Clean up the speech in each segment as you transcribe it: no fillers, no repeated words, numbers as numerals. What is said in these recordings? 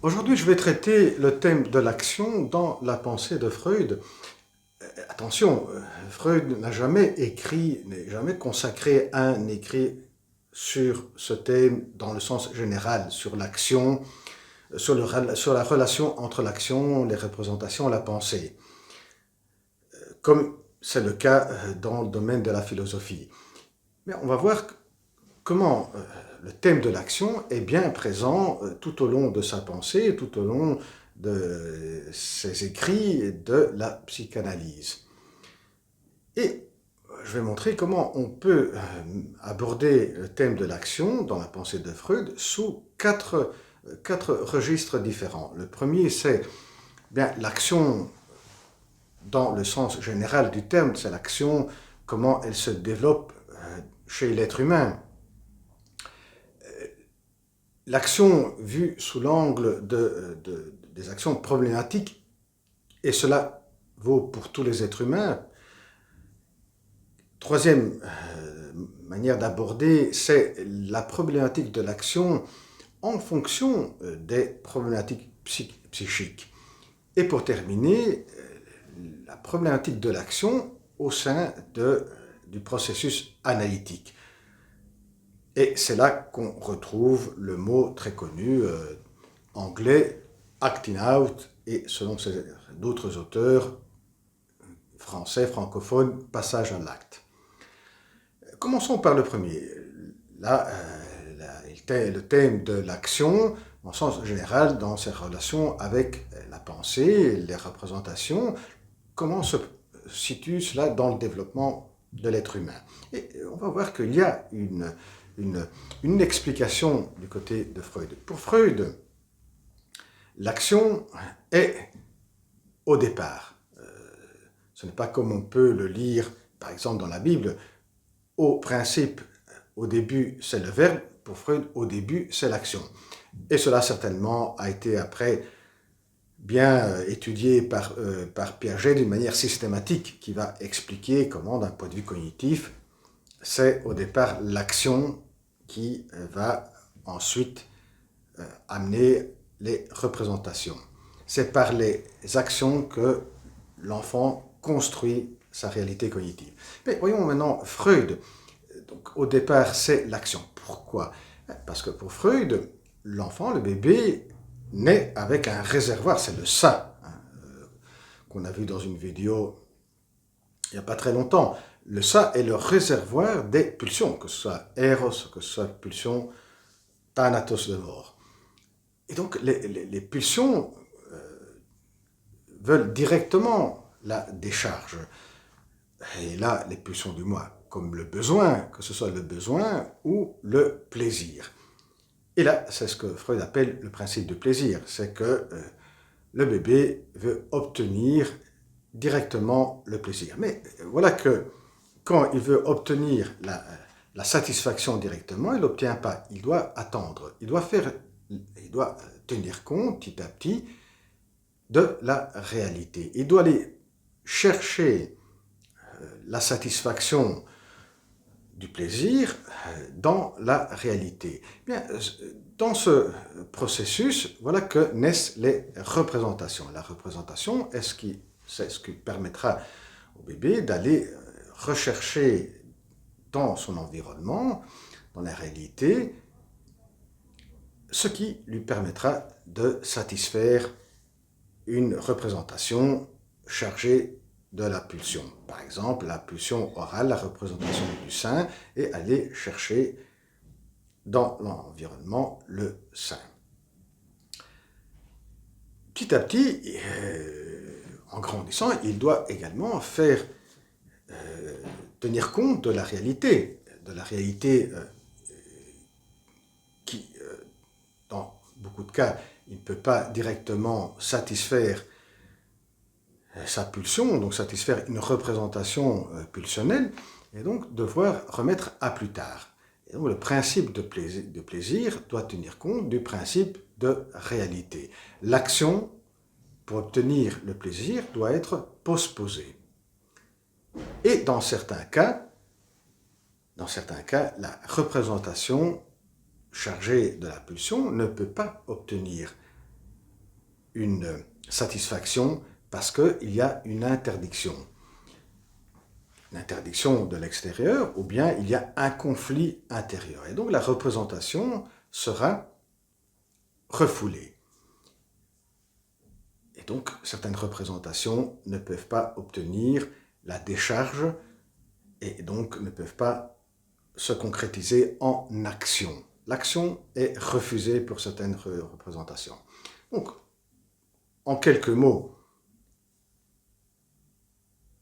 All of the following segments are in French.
Aujourd'hui, je vais traiter le thème de l'action dans la pensée de Freud. Attention, Freud n'a jamais écrit, n'est jamais consacré un écrit sur ce thème dans le sens général, sur l'action, sur la relation entre l'action, les représentations, la pensée, comme c'est le cas dans le domaine de la philosophie. Mais on va voir comment le thème de l'action est bien présent tout au long de sa pensée, tout au long de ses écrits de la psychanalyse. Et je vais montrer comment on peut aborder le thème de l'action dans la pensée de Freud sous quatre registres différents. Le premier, c'est bien l'action dans le sens général du terme, c'est l'action, comment elle se développe chez l'être humain. L'action vue sous l'angle des actions problématiques, et cela vaut pour tous les êtres humains. Troisième manière d'aborder, c'est la problématique de l'action en fonction des problématiques psychiques. Et pour terminer, la problématique de l'action au sein du processus analytique. Et c'est là qu'on retrouve le mot très connu anglais, acting out, et selon d'autres auteurs français, francophones, passage à l'acte. Commençons par le premier. Là, le thème de l'action, en sens général, dans ses relations avec la pensée, les représentations, comment se situe cela dans le développement de l'être humain. Et on va voir qu'il y a une explication du côté de Freud. Pour Freud, l'action est au départ. Ce n'est pas comme on peut le lire, par exemple, dans la Bible. Au principe, au début, c'est le verbe. Pour Freud, au début, c'est l'action. Et cela, certainement, a été après bien étudié par Piaget d'une manière systématique, qui va expliquer comment, d'un point de vue cognitif, c'est au départ l'action qui va ensuite amener les représentations. C'est par les actions que l'enfant construit sa réalité cognitive. Mais voyons maintenant Freud. Donc, au départ, c'est l'action. Pourquoi? Parce que pour Freud, l'enfant, le bébé, naît avec un réservoir, c'est le sein, qu'on a vu dans une vidéo il n'y a pas très longtemps. Le sein est le réservoir des pulsions, que ce soit Eros, que ce soit pulsion Thanatos de mort. Et donc, les pulsions veulent directement la décharge. Et là, les pulsions du moi, comme le besoin, que ce soit le besoin ou le plaisir. Et là, c'est ce que Freud appelle le principe de plaisir. C'est que le bébé veut obtenir directement le plaisir. Mais voilà que quand il veut obtenir la satisfaction directement, il n'obtient pas. Il doit attendre. Il doit tenir compte petit à petit de la réalité. Il doit aller chercher la satisfaction du plaisir dans la réalité. Bien, dans ce processus, voilà que naissent les représentations. La représentation, c'est ce qui permettra au bébé d'aller rechercher dans son environnement, dans la réalité, ce qui lui permettra de satisfaire une représentation chargée de la pulsion. Par exemple, la pulsion orale, la représentation du sein, et aller chercher dans l'environnement le sein. Petit à petit, en grandissant, il doit également tenir compte de la réalité qui, dans beaucoup de cas, il ne peut pas directement satisfaire sa pulsion, donc satisfaire une représentation pulsionnelle, et donc devoir remettre à plus tard. Et donc le principe de plaisir doit tenir compte du principe de réalité. L'action, pour obtenir le plaisir, doit être postposée. Et dans certains cas, la représentation chargée de la pulsion ne peut pas obtenir une satisfaction parce qu'il y a une interdiction. Une interdiction de l'extérieur, ou bien il y a un conflit intérieur. Et donc la représentation sera refoulée. Et donc certaines représentations ne peuvent pas obtenir la décharge et donc ne peuvent pas se concrétiser en action. L'action est refusée pour certaines représentations. Donc, en quelques mots,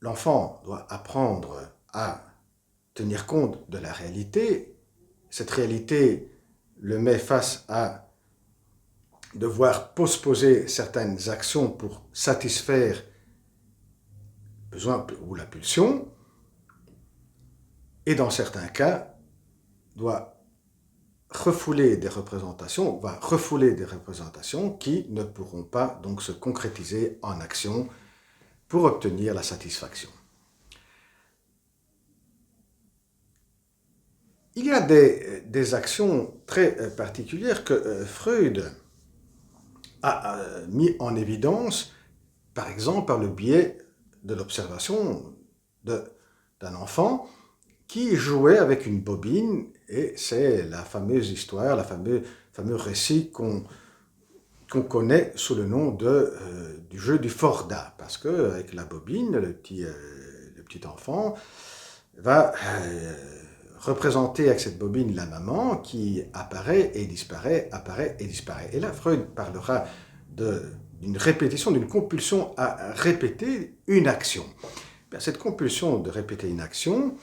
l'enfant doit apprendre à tenir compte de la réalité. Cette réalité le met face à devoir postposer certaines actions pour satisfaire le besoin ou la pulsion, et dans certains cas, doit refouler des représentations, va refouler des représentations qui ne pourront pas donc se concrétiser en action pour obtenir la satisfaction. Il y a des actions très particulières que Freud a mis en évidence, par exemple par le biais de l'observation d'un enfant qui jouait avec une bobine, et c'est la fameuse histoire, fameux récit qu'on connaît sous le nom du jeu du Forda, parce qu'avec la bobine, le petit enfant va représenter avec cette bobine la maman qui apparaît et disparaît, apparaît et disparaît. Et là, Freud parlera d'une répétition, d'une compulsion à répéter une action. Bien, cette compulsion de répéter une action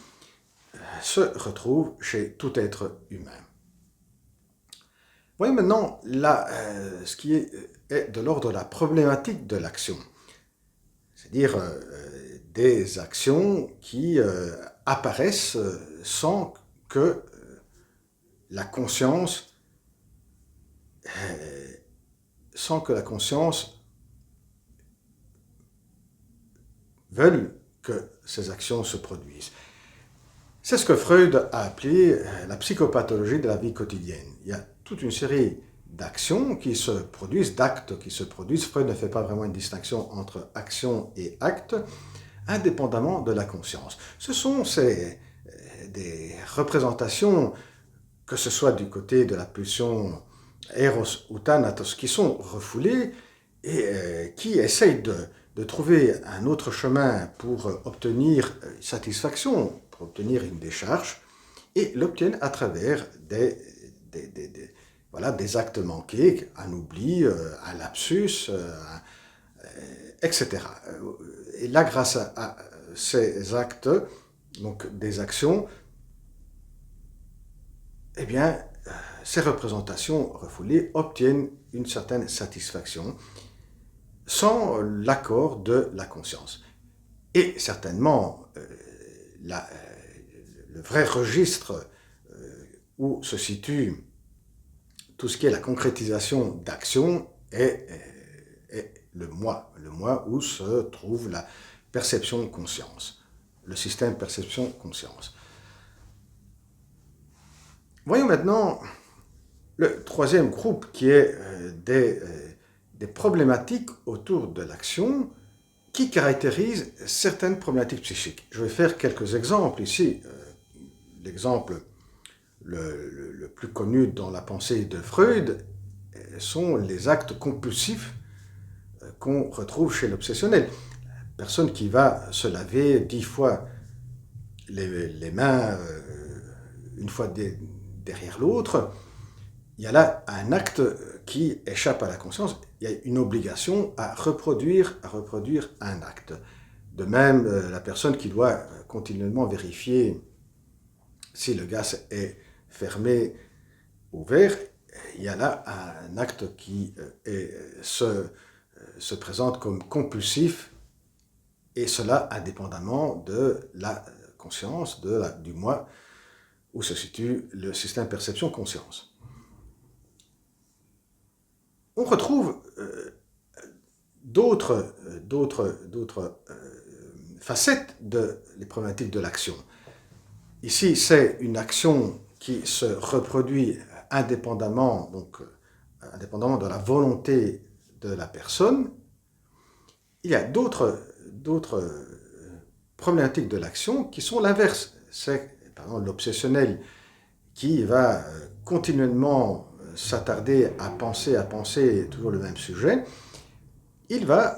se retrouve chez tout être humain. Voyons maintenant ce qui est de l'ordre de la problématique de l'action, c'est-à-dire des actions qui apparaissent sans que la conscience veuille que ces actions se produisent. C'est ce que Freud a appelé la psychopathologie de la vie quotidienne. Il y a toute une série d'actions qui se produisent, d'actes qui se produisent. Freud ne fait pas vraiment une distinction entre action et acte, indépendamment de la conscience. Ce sont des représentations, que ce soit du côté de la pulsion Eros ou Thanatos, qui sont refoulées et qui essayent de trouver un autre chemin pour obtenir satisfaction, pour obtenir une décharge, et l'obtiennent à travers des actes manqués, un oubli, un lapsus, etc. Et là, grâce à ces actes, donc des actions, eh bien, ces représentations refoulées obtiennent une certaine satisfaction sans l'accord de la conscience. Et certainement, le vrai registre où se situe tout ce qui est la concrétisation d'action est le moi où se trouve la perception conscience, le système perception-conscience. Voyons maintenant le troisième groupe qui est des problématiques autour de l'action qui caractérisent certaines problématiques psychiques. Je vais faire quelques exemples ici. L'exemple le plus connu dans la pensée de Freud sont les actes compulsifs qu'on retrouve chez l'obsessionnel. Personne qui va se laver 10 fois les mains, une fois derrière l'autre, il y a là un acte qui échappe à la conscience. Il y a une obligation à reproduire un acte. De même, la personne qui doit continuellement vérifier si le gaz est fermé ou ouvert, il y a là un acte qui se présente comme compulsif, et cela indépendamment de la conscience, du moi, où se situe le système perception-conscience. On retrouve d'autres facettes des problématiques de l'action. Ici, c'est une action qui se reproduit indépendamment de la volonté de la personne. Il y a d'autres problématiques de l'action qui sont l'inverse. C'est par exemple l'obsessionnel qui va continuellement s'attarder à penser toujours le même sujet. Il va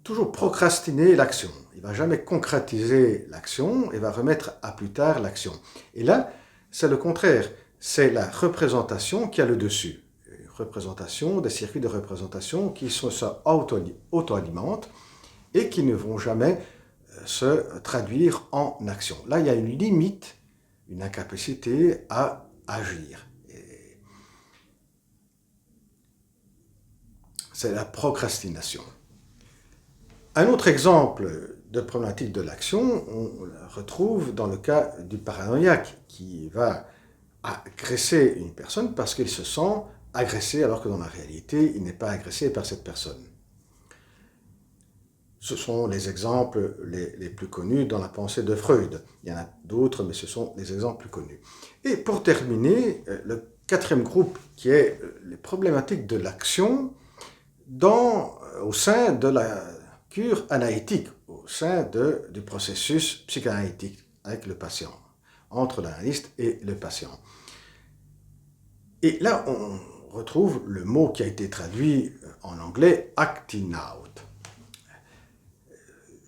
toujours procrastiner l'action. Il ne va jamais concrétiser l'action et va remettre à plus tard l'action. Et là, c'est le contraire. C'est la représentation qui a le dessus. Représentation, des circuits de représentation qui s'auto-alimentent et qui ne vont jamais se traduire en action. Là, il y a une limite, une incapacité à agir. C'est la procrastination. Un autre exemple de problématique de l'action, on le retrouve dans le cas du paranoïaque qui va agresser une personne parce qu'il se sent agressé alors que dans la réalité, il n'est pas agressé par cette personne. Ce sont les exemples les plus connus dans la pensée de Freud. Il y en a d'autres, mais ce sont les exemples plus connus. Et pour terminer, le quatrième groupe qui est les problématiques de l'action au sein de la cure analytique, au sein du processus psychanalytique avec le patient, entre l'analyste et le patient. Et là, on retrouve le mot qui a été traduit en anglais, acting out.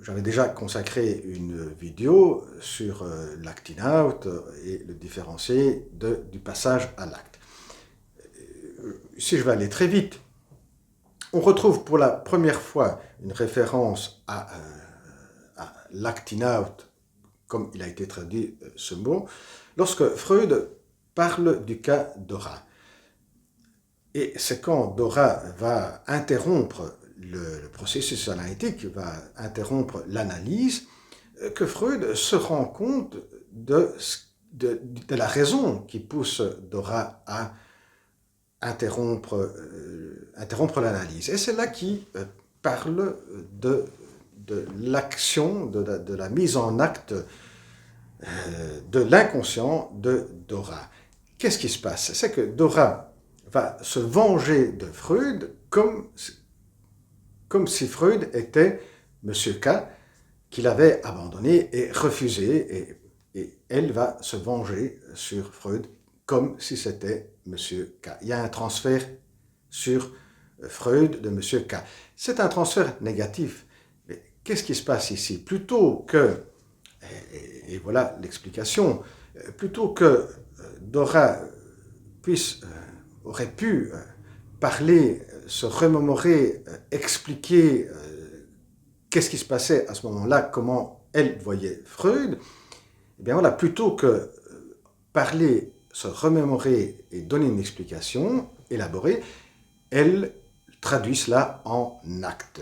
J'avais déjà consacré une vidéo sur l'acting out et le différencier du passage à l'acte. Si je vais aller très vite, on retrouve pour la première fois une référence à l'acting out, comme il a été traduit ce mot, lorsque Freud parle du cas Dora. Et c'est quand Dora va interrompre le processus analytique, va interrompre l'analyse, que Freud se rend compte de la raison qui pousse Dora à interrompre l'analyse. Et c'est là qu'il parle de l'action, de la mise en acte de l'inconscient de Dora. Qu'est-ce qui se passe? C'est que Dora va se venger de Freud comme si Freud était M. K, qu'il avait abandonné et refusé, et elle va se venger sur Freud comme si c'était M. K. Il y a un transfert sur Freud de M. K. C'est un transfert négatif. Mais qu'est-ce qui se passe ici? Plutôt que, et voilà l'explication, plutôt que Dora aurait pu parler, se remémorer, expliquer qu'est-ce qui se passait à ce moment-là, comment elle voyait Freud, eh bien voilà, plutôt que parler, se remémorer et donner une explication élaborée, elle traduit cela en acte.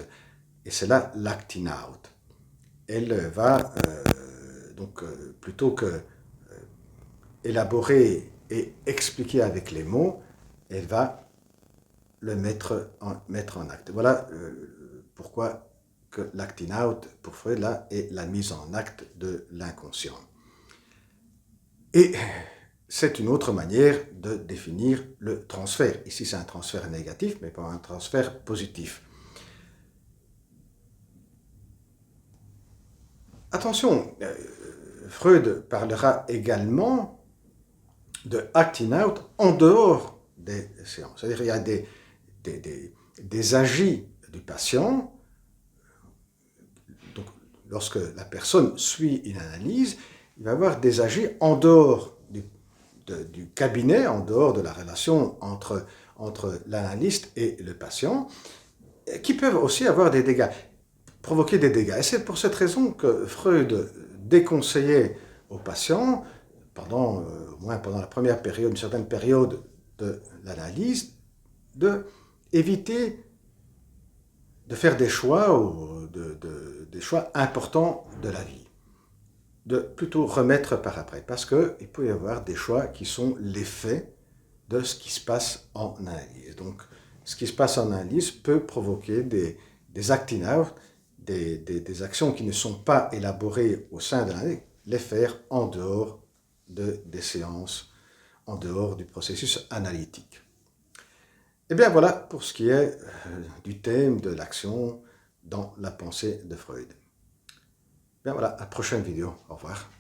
Et c'est là l'acting out. Elle va, plutôt que élaborer et expliquer avec les mots, elle va le mettre en acte. Voilà pourquoi que l'acting out, pour Freud, là, est la mise en acte de l'inconscient. Et c'est une autre manière de définir le transfert. Ici, c'est un transfert négatif, mais pas un transfert positif. Attention, Freud parlera également de acting out en dehors des séances. C'est-à-dire qu'il y a des agis du patient. Donc, lorsque la personne suit une analyse, il va y avoir des agis en dehors du cabinet, en dehors de la relation entre l'analyste et le patient, qui peuvent aussi avoir des dégâts, provoquer des dégâts. Et c'est pour cette raison que Freud déconseillait aux patients, au moins pendant la première période, une certaine période de l'analyse, d'éviter de faire des choix, des choix importants de la vie, de plutôt remettre par après, parce qu'il peut y avoir des choix qui sont l'effet de ce qui se passe en analyse. Donc, ce qui se passe en analyse peut provoquer des acting out, des actions qui ne sont pas élaborées au sein de l'analyse, les faire en dehors des séances, en dehors du processus analytique. Et bien voilà pour ce qui est du thème de l'action dans la pensée de Freud. Bien voilà, à la prochaine vidéo. Au revoir.